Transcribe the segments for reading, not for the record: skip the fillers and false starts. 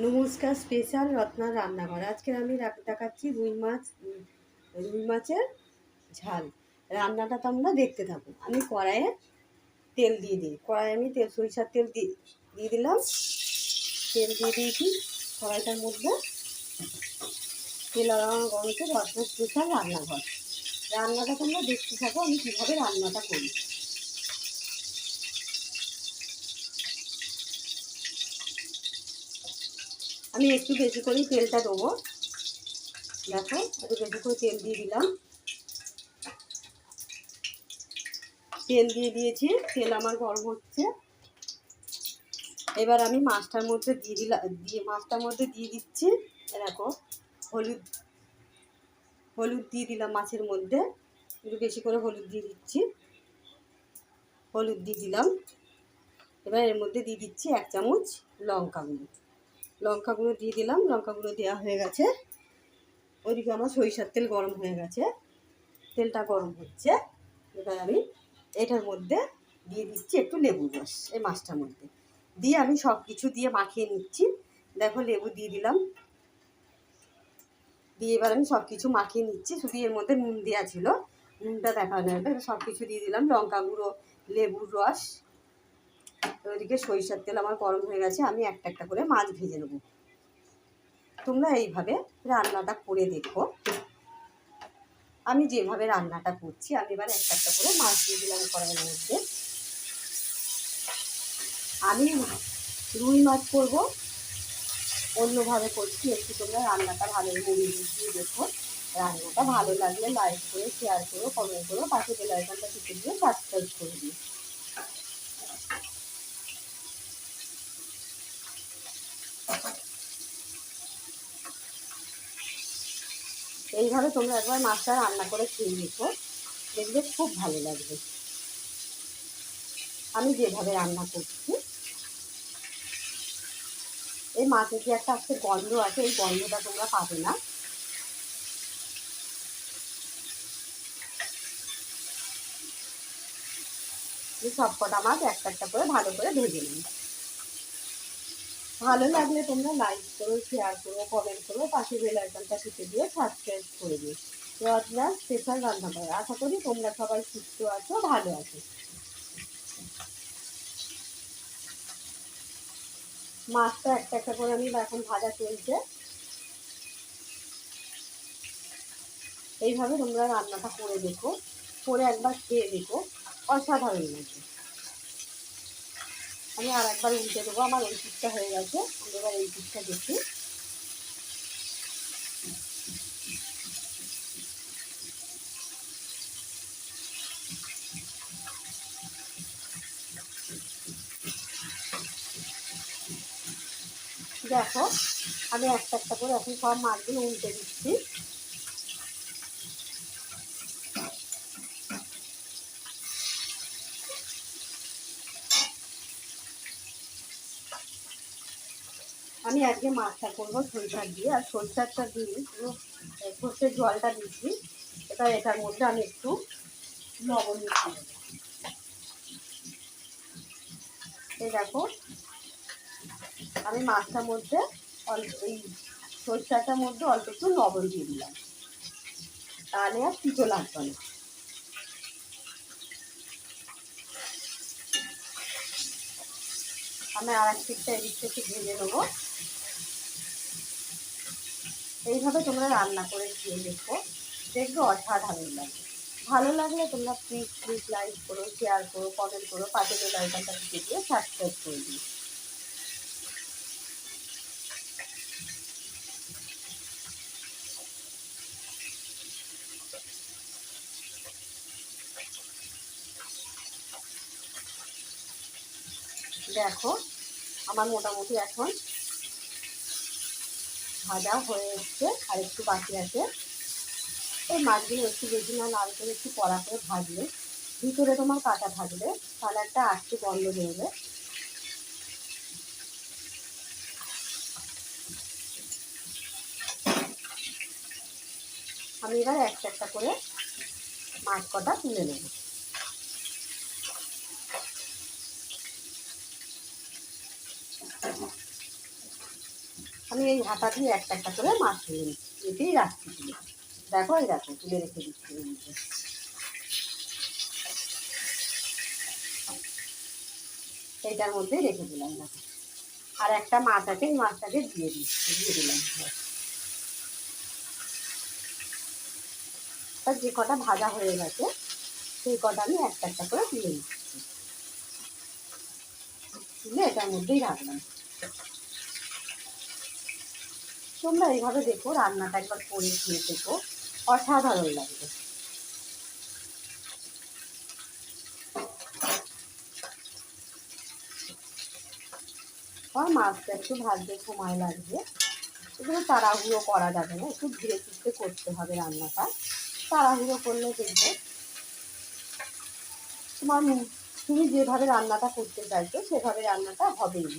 নমস্কার, স্পেশাল রত্নার রান্নাঘর। আজকে আমি দেখাচ্ছি রুই মাছের ঝাল। রান্নাটা তোমরা দেখতে থাকো। আমি কড়াইয়ে তেল দিয়ে দিই। কড়াইয়ে আমি সরিষার তেল দিয়ে দিলাম। তেল দিয়ে দিয়েছি কড়াইটার মধ্যে। তেল গরম হচ্ছে রত্নার স্পেশাল রান্নাঘর। রান্নাটা তোমরা দেখতে থাকো আমি কীভাবে রান্নাটা করি। আমি একটু বেশি করেই তেলটা দেবো। দেখো একটু বেশি করে তেল দিয়ে দিলাম। তেল দিয়ে দিয়েছি, তেল আমার গরম হচ্ছে। এবার আমি মাছটার মধ্যে দিয়ে দিচ্ছি। দেখো হলুদ দিয়ে দিলাম মাছের মধ্যে। একটু বেশি করে হলুদ দিয়ে দিচ্ছি। হলুদ দিয়ে দিলাম। এবার এর মধ্যে দিয়ে দিচ্ছি 1 চামচ লঙ্কা গুঁড়ো দিয়ে দিলাম। লঙ্কা গুঁড়ো দেওয়া হয়ে গেছে। ওইদিকে আমার সরিষার তেল গরম হয়ে গেছে, তেলটা গরম হচ্ছে। এবার আমি এটার মধ্যে দিয়ে দিচ্ছি একটু লেবুর রস। এই মাছটার মধ্যে দিয়ে আমি সব কিছু দিয়ে মাখিয়ে নিচ্ছি। দেখো লেবু দিয়ে দিলাম। দিয়ে এবার আমি সব কিছু মাখিয়ে নিচ্ছি। শুধু এর মধ্যে নুন দেওয়া ছিল, নুনটা দেখানো যাবে। সব কিছু দিয়ে দিলাম, লঙ্কা গুঁড়ো, লেবুর রস। ওইদিকে সরিষার তেল আমার গরম হয়ে গেছে। আমি একটা একটা করে মাছ ভেজে নেব। তোমরা এইভাবে রান্নাটা করে দেখো। আমি যেভাবে রান্নাটা করছি, আমি এবার একটা একটা করে মাছ দিয়ে দিলাম কড়াইয়ের মধ্যে। আমি রুই মাছ করবো, অন্যভাবে করছি। একটু তোমরা রান্নাটা ভালো মনে দিয়ে দেখো। রান্নাটা ভালো লাগলে লাইক করে, শেয়ার করো, কমেন্ট করো, পাশে বেল আইকনটা টিপে দিয়ে সাবস্ক্রাইব করে দিও। এইভাবে তোমরা একবার মাছটা রান্না করে খেয়ে দেখো, দেখবে খুব ভালো লাগবে। আমি যেভাবে রান্না করছি, এই মাছের যে একটা আজকে গন্ধ আছে, এই গন্ধটা তোমরা পাবে না। সবকটা মাছ একটা একটা করে ভালো করে ভেজে নিই। ভালো লাগলে তোমরা লাইক করো, শেয়ার করো, কমেন্ট করো, পাশে বেল আইকনটা টিপে দিয়ে সাবস্ক্রাইব করে দিও। রত্না স্পেশাল রান্নাঘর। আশা করি তোমরা সবাই সুস্থ আছো, ভালো আছো। মাছটা একটা একটা করে আমি এখন ভাজা চলছে। এইভাবে তোমরা রান্নাটা করে দেখো, করে একবার খেয়ে দেখো, অসাধারণ লাগবে। আমি আর একবার উল্টে দেবো। আমার ওই পিঠটা হয়ে গেছে, আমি এবার এই পিঠটা দেখি। দেখো আমি একটা একটা করে এখন সব মাছগুলো উল্টে দিচ্ছি। আমি আজকে মাছটা করবো সরিষার দিয়ে, আর সরিষারটা দিয়ে পুরো সর্ষের জলটা দিচ্ছি। এবার এটার মধ্যে আমি একটু লবণ মিশিয়ে দেবো। এই দেখো আমি মাছটার মধ্যে এই সরিষাটার মধ্যে অল্প একটু লবণ দিয়ে দিলাম, তাহলে আর তিতো লাগবে না। আমি আর এক পিঠটা এদিক থেকে ভেজে নেবো। এইভাবে তোমরা রান্না করে খেয়ে দেখো, দেখবে অসাধারণ লাগবে। ভালো লাগলে তোমরা প্লিজ লাইক করো, শেয়ার করো, কমেন্ট করো, পাশে বেল আইকনটা টিপে দিয়ে সাবস্ক্রাইব করে দিও। দেখো আমার মোটামুটি এখন ভাজা হয়ে এসছে, আর একটু বাকি আছে। এই মাছগুলো একটু বেশি না লাল করে একটু কড়া করে ভাজলে, ভিতরে তোমার কাঁচা থাকবে, তাহলে একটা আটকে গন্ধ বেরোবে। আমি এবার একটা একটা করে মাছ কটা তুলে নেব। আমি এই হাতা দিয়ে একটা একটা করে মাছ তুলে নিচ্ছি, এতেই রাখছি তুলে। দেখো এই দেখো তুলে রেখে দিচ্ছি এর মধ্যে। এইটার মধ্যেই রেখে দিলাম দেখো। আর একটা মাছ আছে, এই মাছটাকে দিয়ে দিলাম। তার যে কটা ভাজা হয়ে গেছে সেই কটা আমি একটা একটা করে তুলে নিচ্ছি, তুলে এটার মধ্যেই রাখলাম। তোমরা এইভাবে দেখো, রান্নাটা একবার করে খেয়ে দেখো, অসাধারণ লাগবে। আর মাছটা একটু ভাজতে সময় লাগবে, এগুলো তাড়াহুড়ো করা যাবে না, একটু ধীরে সুস্থে করতে হবে রান্নাটা। তাড়াহুড়ো করলে দেখবে তুমি যেভাবে রান্নাটা করতে চাইছো সেভাবে রান্নাটা হবেই।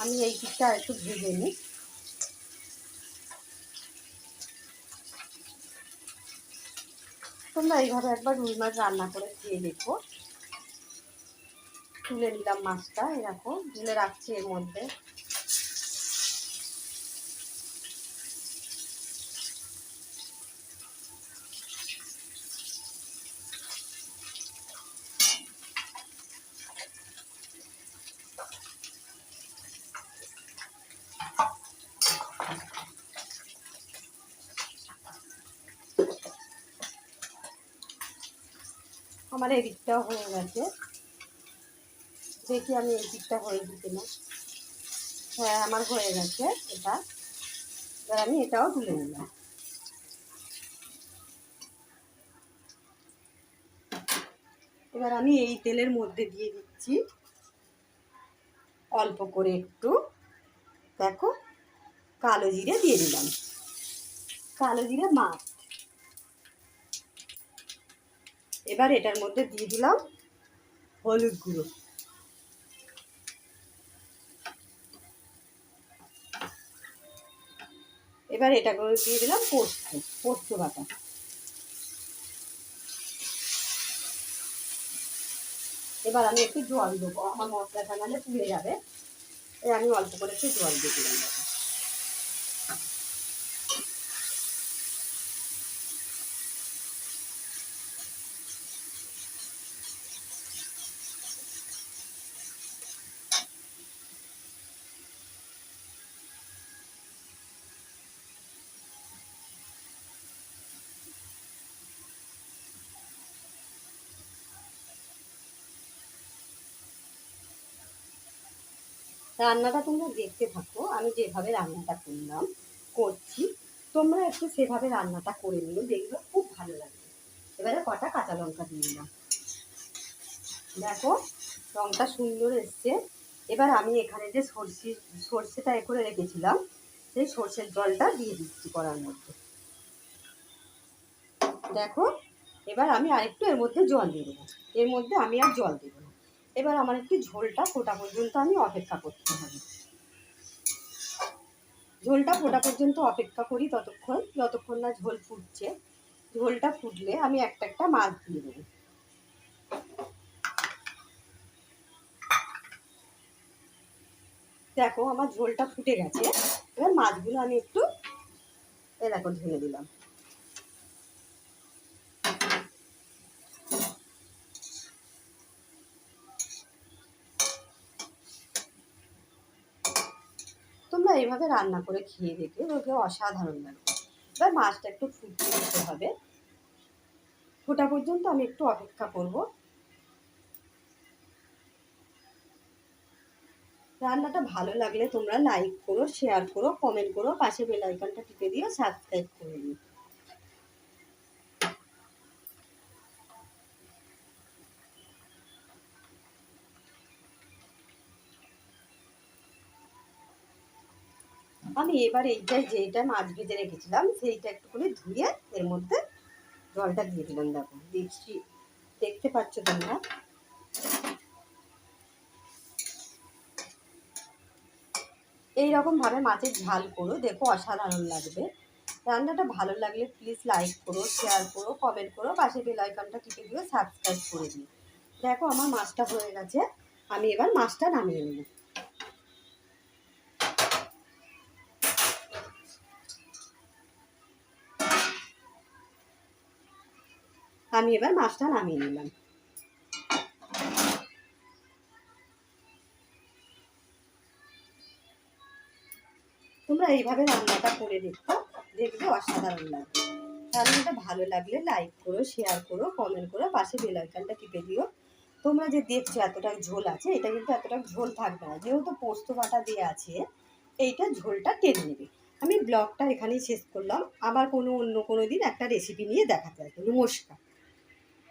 আমি এই দিকটা একটু ভেজে নিই। তোমরা এইভাবে একবার রুই মাছ রান্না করে খেয়ে দেখো। তুলে নিলাম মাছটা, এরকম তুলে রাখছি এর মধ্যে। আমার এই দিকটাও হয়ে গেছে, দেখি আমি এই দিকটা হয়ে দিতে না। হ্যাঁ আমার হয়ে গেছে এটা। এবার আমি এটাও তুলে নিলাম। এবার আমি এই তেলের মধ্যে দিয়ে দিচ্ছি অল্প করে একটু, দেখো কালো জিরে দিয়ে দিলাম, কালো জিরে মাছ। এবার এটার মধ্যে দিয়ে দিলাম হলুদ গুঁড়ো, এবার এটা করে দিয়ে দিলাম পোস্ত বাটা। এবার আমি একটু জল দেবো, আমার মশলাটা নাহলে পুড়ে যাবে। আমি অল্প করে একটু জল দিয়ে দিলাম। রান্নাটা তোমরা দেখতে থাকো, আমি যেভাবে রান্নাটা করছি তোমরা একটু সেভাবে রান্নাটা করে নিও, দেখবে খুব ভালো লাগবে। এবারে কটা কাঁচা লঙ্কা দিয়ে দিলাম, দেখো রঙটা সুন্দর এসছে। এবার আমি এখানে যে সর্ষেটা করে রেখেছিলাম সেই সর্ষের জলটা দিয়ে দিচ্ছি কড়ার মধ্যে, দেখো। এবার আমি আরেকটু এর মধ্যে জল দিয়ে দেবো, এর মধ্যে আমি আর জল দেবো না। এবার আমার একটু ঝোলটা ফোটা পর্যন্ত আমি অপেক্ষা করতে হবে। ঝোলটা ফোটা পর্যন্ত অপেক্ষা করি যতক্ষণ না ঝোল ফুটছে। ঝোলটা ফুটলে আমি একটা একটা মাছ দিয়ে দেবো। দেখো আমার ঝোলটা ফুটে গেছে, এবার মাছগুলো আমি একটু দেখো ঢেলে দিলাম। তোমরা এইভাবে রান্না করে খেয়ে দেখবে, ওকে অসাধারণ লাগবে। এবার মাছটা একটু ফুটতে দিতে হবে, ফোটা পর্যন্ত আমি একটু অপেক্ষা করব। রান্নাটা ভালো লাগলে তোমরা লাইক করো, শেয়ার করো, কমেন্ট করো, পাশে বেল আইকনটা টিপে দিও, সাবস্ক্রাইব করে দিও। আমি এবার যেটা মাছ ভেজে রেখেছিলাম সেইটা একটু করে ধুয়ে এর মধ্যে জলটা দিয়ে দিলাম। দেখো দেখছি, দেখতে পাচ্ছ তোমরা। এইরকম ভাবে মাছের ঝাল করো, দেখো অসাধারণ লাগবে। রান্নাটা ভালো লাগলে প্লিজ লাইক করো, শেয়ার করো, কমেন্ট করো, পাশে বেল আইকনটা টিপে দিও, সাবস্ক্রাইব করে দিও। দেখো আমার মাছটা হয়ে গেছে, আমি এবার মাছটা নামিয়ে নেব। আমি এবার মাছটা নামিয়ে নিলাম। তোমরা এইভাবে রান্নাটা করে দেখবে অসাধারণ লাগবে। রান্নাটা ভালো লাগলে লাইক করো, শেয়ার করো, কমেন্ট করো, পাশে বেল আইকনটা টিপে দিও। তোমরা যে দেখছো এতটা ঝোল আছে, এটা কিন্তু এতটা ঝোল থাকবে না, যেহেতু পোস্ত বাটা দিয়ে আছে এইটা ঝোলটা টেনে নেবে। আমি ব্লগটা এখানেই শেষ করলাম, আবার অন্য কোনো দিন একটা রেসিপি নিয়ে দেখাতে হবে। নমস্কার।